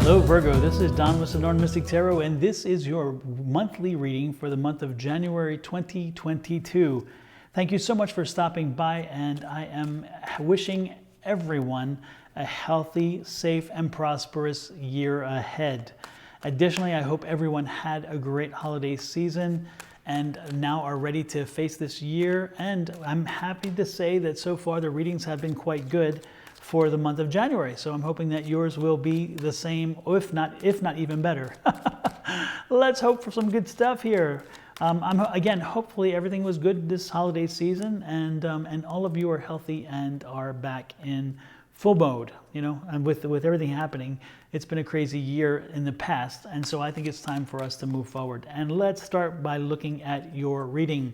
Hello Virgo, this is Don with Sonoran Mystic Tarot, and this is your monthly reading for the month of January 2022. Thank you so much for stopping by, and I am wishing everyone a healthy, safe, and prosperous year ahead. Additionally, I hope everyone had a great holiday season and now are ready to face this year. And I'm happy to say that so far the readings have been quite good for the month of January. So I'm hoping that yours will be the same, if not even better. Let's hope for some good stuff here. Again, hopefully everything was good this holiday season, and all of you are healthy and are back in full mode. You know, and with everything happening, it's been a crazy year in the past, and so I think it's time for us to move forward. And let's start by looking at your reading.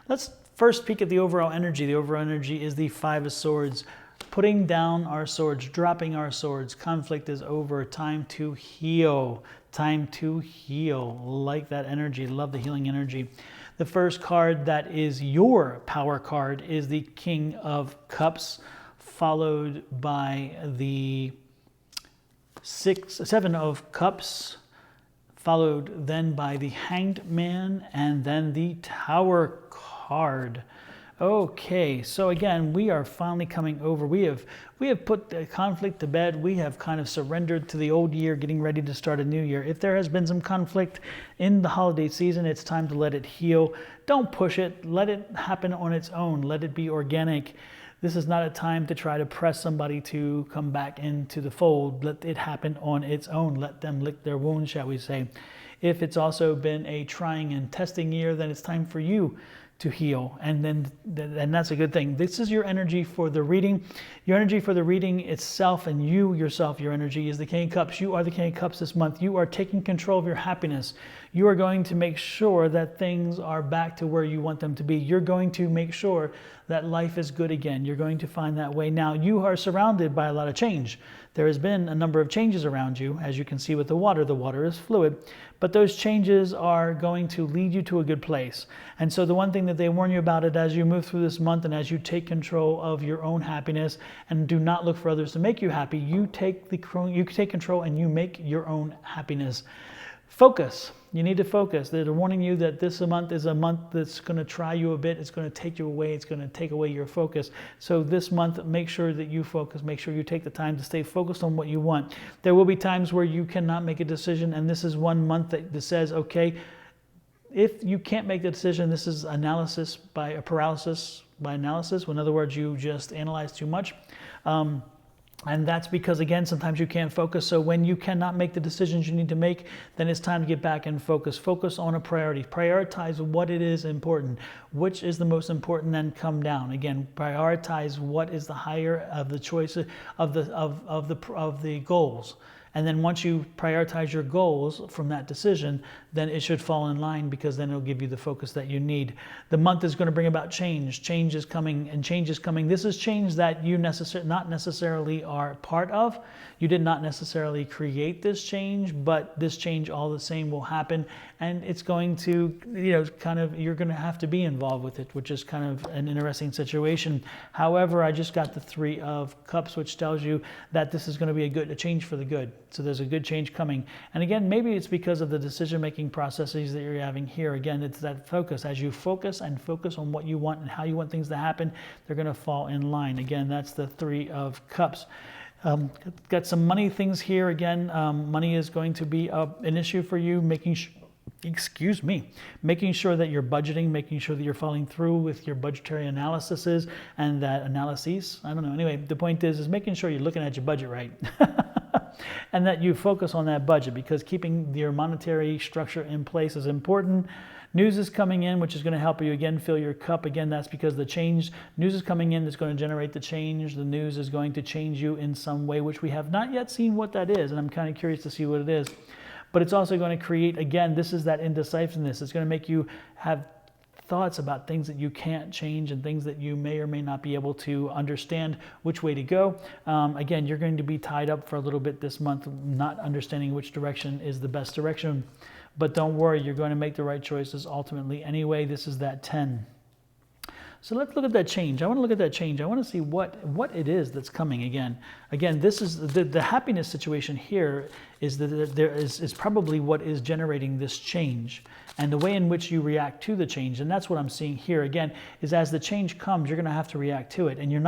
Let's first peek at the overall energy. The overall energy is the Five of Swords. Putting down our swords, dropping our swords. Conflict is over. Time to heal. Time to heal. Like that energy. Love the healing energy. The first card that is your power card is the King of Cups, followed by the Seven of Cups, followed then by the Hanged Man, and then the Tower card. Okay, so again, we are finally coming over. We have put the conflict to bed. We have kind of surrendered to the old year, getting ready to start a new year. If there has been some conflict in the holiday season, it's time to let it heal. Don't push it. Let it happen on its own. Let it be organic. This is not a time to try to press somebody to come back into the fold. Let it happen on its own. Let them lick their wounds, shall we say. If it's also been a trying and testing year, then it's time for you to heal, and that's a good thing. This is your energy for the reading. Your energy for the reading itself, and you yourself, your energy is the King of Cups. You are the King of Cups this month. You are taking control of your happiness. You are going to make sure that things are back to where you want them to be. You're going to make sure that life is good again. You're going to find that way. Now, you are surrounded by a lot of change. There has been a number of changes around you, as you can see with the water. The water is fluid, but those changes are going to lead you to a good place. And so the one thing that they warn you about it as you move through this month and as you take control of your own happiness and do not look for others to make you happy, you take control and you make your own happiness. Focus. You need to focus. They're warning you that this month is a month that's going to try you a bit. It's going to take you away. It's going to take away your focus. So this month, make sure that you focus. Make sure you take the time to stay focused on what you want. There will be times where you cannot make a decision, and this is one month that says, okay, if you can't make the decision, this is analysis by paralysis by analysis. In other words, you just analyze too much. And that's because, again, sometimes you can't focus. So when you cannot make the decisions you need to make, then it's time to get back and focus. Focus on a priority. Prioritize what it is important. Which is the most important, then come down. Again, prioritize what is the higher of the choices of the goals. And then once you prioritize your goals from that decision, then it should fall in line, because then it'll give you the focus that you need. The month is going to bring about change. Change is coming, and change is coming. This is change that you not necessarily are part of. You did not necessarily create this change, but this change all the same will happen. And it's going to, you're going to have to be involved with it, which is kind of an interesting situation. However, I just got the Three of Cups, which tells you that this is going to be a change for the good. So there's a good change coming. And again, maybe it's because of the decision-making processes that you're having here. Again, it's that focus. As you focus and focus on what you want and how you want things to happen, they're going to fall in line. Again, that's the Three of Cups. Got some money things here. Again, money is going to be an issue for you, making sure that you're budgeting, making sure that you're following through with your budgetary analyses and that analyses. I don't know. Anyway, the point is making sure you're looking at your budget right. And that you focus on that budget, because keeping your monetary structure in place is important. News is coming in, which is going to help you, again, fill your cup. Again, that's because the change, news is coming in that's going to generate the change. The news is going to change you in some way, which we have not yet seen what that is. And I'm kind of curious to see what it is. But it's also going to create, again, this is that indecisiveness. It's going to make you have thoughts about things that you can't change and things that you may or may not be able to understand which way to go. Again, you're going to be tied up for a little bit this month, not understanding which direction is the best direction. But don't worry, you're going to make the right choices ultimately anyway. This is that 10. So let's look at that change. I want to look at that change. I want to see what it is that's coming again. Again, this is the happiness situation here is that there is probably what is generating this change and the way in which you react to the change. And that's what I'm seeing here again, is as the change comes, you're going to have to react to it. And you're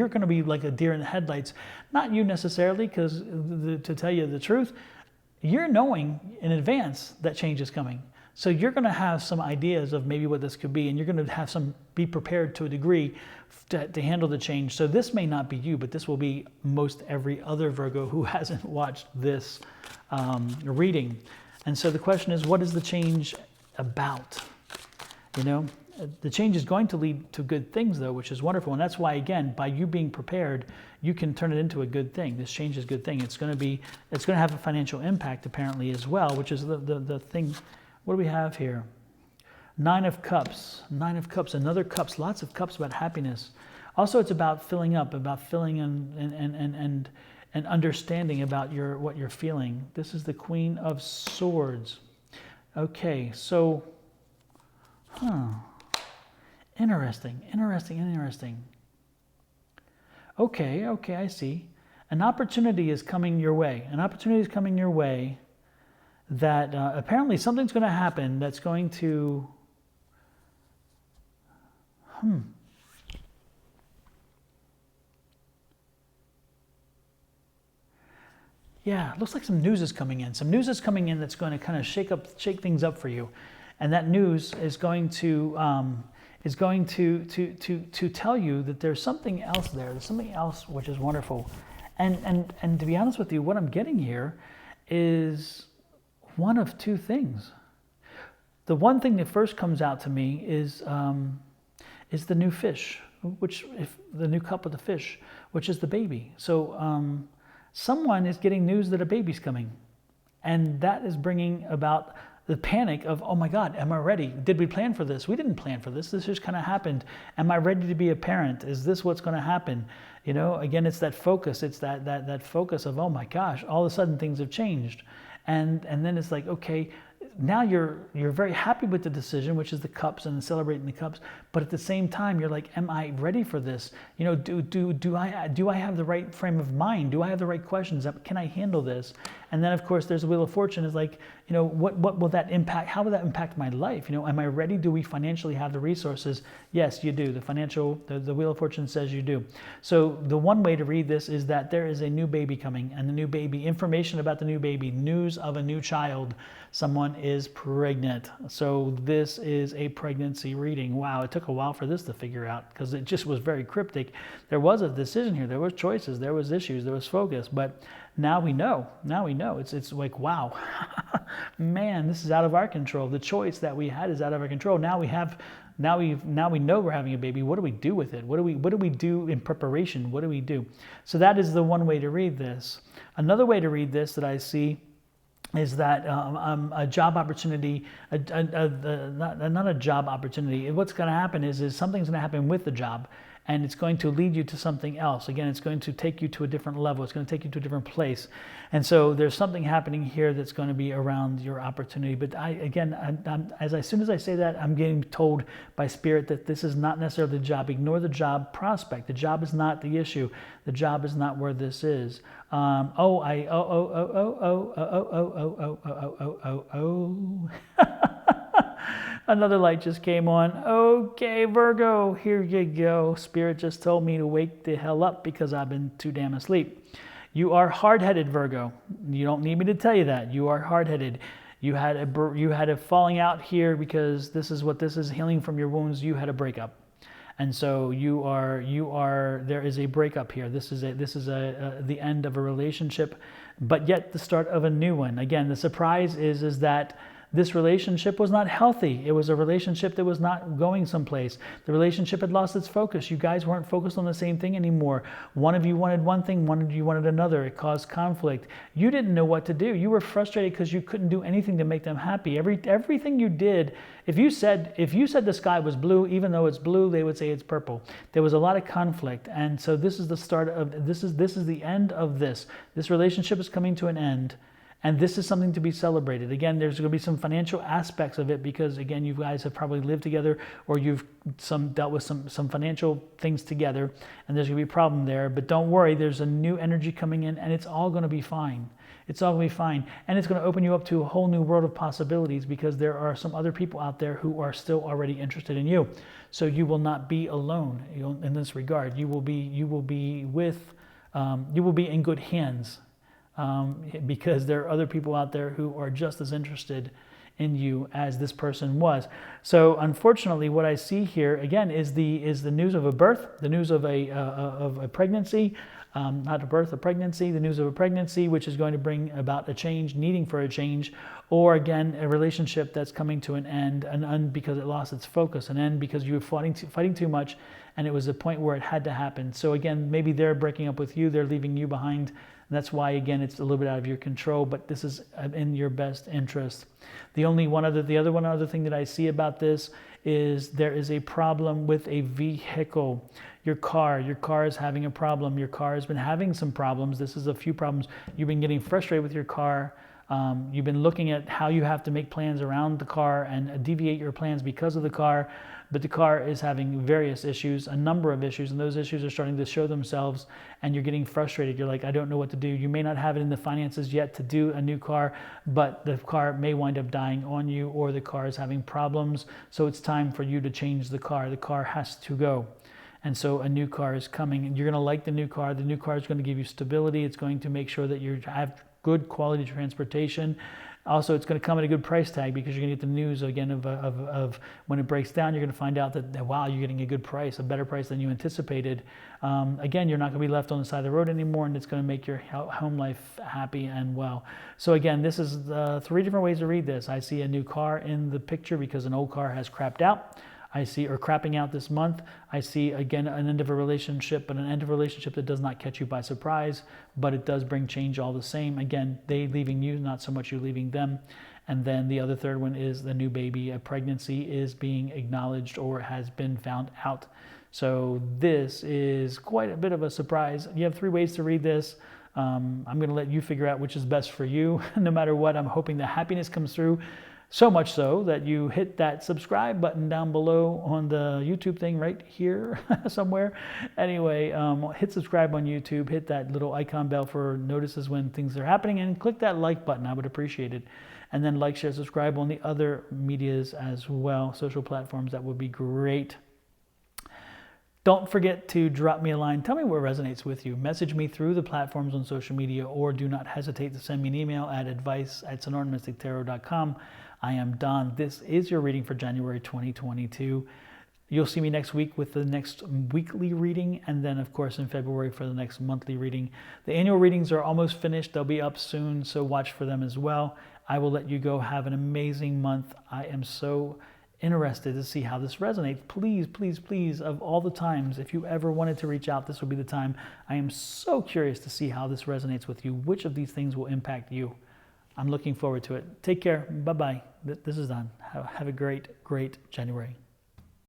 going to be like a deer in the headlights. Not you necessarily, because to tell you the truth, you're knowing in advance that change is coming. So you're going to have some ideas of maybe what this could be, and you're going to be prepared to a degree to handle the change. So this may not be you, but this will be most every other Virgo who hasn't watched this reading. And so the question is, what is the change about? You know, the change is going to lead to good things, though, which is wonderful. And that's why, again, by you being prepared, you can turn it into a good thing. This change is a good thing. It's going to have a financial impact, apparently, as well, which is the thing. What do we have here? 9 of Cups. 9 of Cups, another cups, lots of cups about happiness. Also, it's about filling up, about filling and understanding about what you're feeling. This is the Queen of Swords. Okay, so, interesting. Okay, I see. An opportunity is coming your way. That apparently something's going to happen that's going to, Yeah, it looks like some news is coming in. Some news is coming in that's going to kind of shake things up for you, and that news is going to tell you that there's something else there. There's something else which is wonderful, and to be honest with you, what I'm getting here is one of two things. The one thing that first comes out to me is the new fish, the new cup of the fish, which is the baby. So someone is getting news that a baby's coming, and that is bringing about the panic of, oh my God, am I ready? Did we plan for this? We didn't plan for this. This just kind of happened. Am I ready to be a parent? Is this what's going to happen? You know, again, it's that focus. It's that focus of, oh my gosh, all of a sudden things have changed. And then it's like, okay, now you're very happy with the decision, which is the cups and celebrating the cups. But at the same time, you're like, am I ready for this? You know, do I have the right frame of mind? Do I have the right questions? Can I handle this? And then of course there's the Wheel of Fortune. Is like, you know, what will that impact? How will that impact my life? You know, am I ready? Do we financially have the resources? Yes, you do. The Wheel of Fortune says you do. So the one way to read this is that there is a new baby coming, and the new baby, information about the new baby, news of a new child. Someone is pregnant. So this is a pregnancy reading. Wow, it took a while for this to figure out because it just was very cryptic. There was a decision here. There was choices. There was issues. There was focus. But now we know. It's like, wow, man, this is out of our control. The choice that we had is out of our control. Now we know we're having a baby. What do we do with it? What do we do in preparation? What do we do? So that is the one way to read this. Another way to read this that I see is that a job opportunity, not a job opportunity. What's going to happen is something's going to happen with the job, and it's going to lead you to something else. Again, it's going to take you to a different level. It's going to take you to a different place. And so there's something happening here that's going to be around your opportunity. But as soon as I say that, I'm getting told by Spirit that this is not necessarily the job. Ignore the job prospect. The job is not the issue. The job is not where this is. Another light just came on. Okay, Virgo, here you go. Spirit just told me to wake the hell up because I've been too damn asleep. You are hard-headed, Virgo. You don't need me to tell you that. You are hard-headed. You had a falling out here because this is what this is, healing from your wounds. You had a breakup. And so there is a breakup here. This is the end of a relationship, but yet the start of a new one. Again, the surprise is that this relationship was not healthy. It was a relationship that was not going someplace. The relationship had lost its focus. You guys weren't focused on the same thing anymore. One of you wanted one thing, one of you wanted another. It caused conflict. You didn't know what to do. You were frustrated because you couldn't do anything to make them happy. Everything you did, if you said the sky was blue, even though it's blue, they would say it's purple. There was a lot of conflict, and so this is the start of this is the end of this. This relationship is coming to an end. And this is something to be celebrated. Again, there's going to be some financial aspects of it because, again, you guys have probably lived together or you've dealt with some financial things together, and there's going to be a problem there. But don't worry, there's a new energy coming in, and it's all going to be fine. It's all going to be fine. And it's going to open you up to a whole new world of possibilities because there are some other people out there who are still already interested in you. So you will not be alone in this regard. You will be in good hands. Because there are other people out there who are just as interested in you as this person was. So unfortunately, what I see here again is the news of a birth, the news of a pregnancy, not a birth, a pregnancy, the news of a pregnancy, which is going to bring about a change, needing for a change, or again a relationship that's coming to an end, because it lost its focus, an end because you were fighting too much, and it was a point where it had to happen. So again, maybe they're breaking up with you, they're leaving you behind. And that's why, again, it's a little bit out of your control, but this is in your best interest. The other thing that I see about this is there is a problem with a vehicle. Your car is having a problem. Your car has been having some problems. This is a few problems. You've been getting frustrated with your car. You've been looking at how you have to make plans around the car and deviate your plans because of the car. But the car is having various issues, a number of issues, and those issues are starting to show themselves, and you're getting frustrated. You're like, I don't know what to do. You may not have it in the finances yet to do a new car, but the car may wind up dying on you, or the car is having problems. So it's time for you to change the car. The car has to go. And so a new car is coming, and you're going to like the new car. The new car is going to give you stability. It's going to make sure that you have good quality transportation. Also, it's going to come at a good price tag because you're going to get the news again of when it breaks down, you're going to find out that, wow, you're getting a good price, a better price than you anticipated. Again, you're not going to be left on the side of the road anymore, and it's going to make your home life happy and well. So again, this is 3 different ways to read this. I see a new car in the picture because an old car has crapped out. I see, or crapping out this month. I see, again, an end of a relationship, but an end of a relationship that does not catch you by surprise, but it does bring change all the same. Again, they leaving you, not so much you leaving them. And then the other third one is the new baby. A pregnancy is being acknowledged or has been found out. So this is quite a bit of a surprise. You have 3 ways to read this. I'm going to let you figure out which is best for you. No matter what, I'm hoping the happiness comes through. So much so that you hit that subscribe button down below on the YouTube thing right here somewhere. Anyway, hit subscribe on YouTube, hit that little icon bell for notices when things are happening, and click that like button. I would appreciate it. And then like, share, subscribe on the other medias as well, social platforms. That would be great. Don't forget to drop me a line. Tell me what resonates with you. Message me through the platforms on social media, or do not hesitate to send me an email at advice@sonoranmystictarot.com. I am Don. This is your reading for January 2022. You'll see me next week with the next weekly reading, and then, of course, in February for the next monthly reading. The annual readings are almost finished. They'll be up soon, so watch for them as well. I will let you go. Have an amazing month. I am so interested to see how this resonates. Please, please, please, of all the times, if you ever wanted to reach out, this would be the time. I am so curious to see how this resonates with you. Which of these things will impact you? I'm looking forward to it. Take care. Bye-bye. This is Don. Have a great, great January.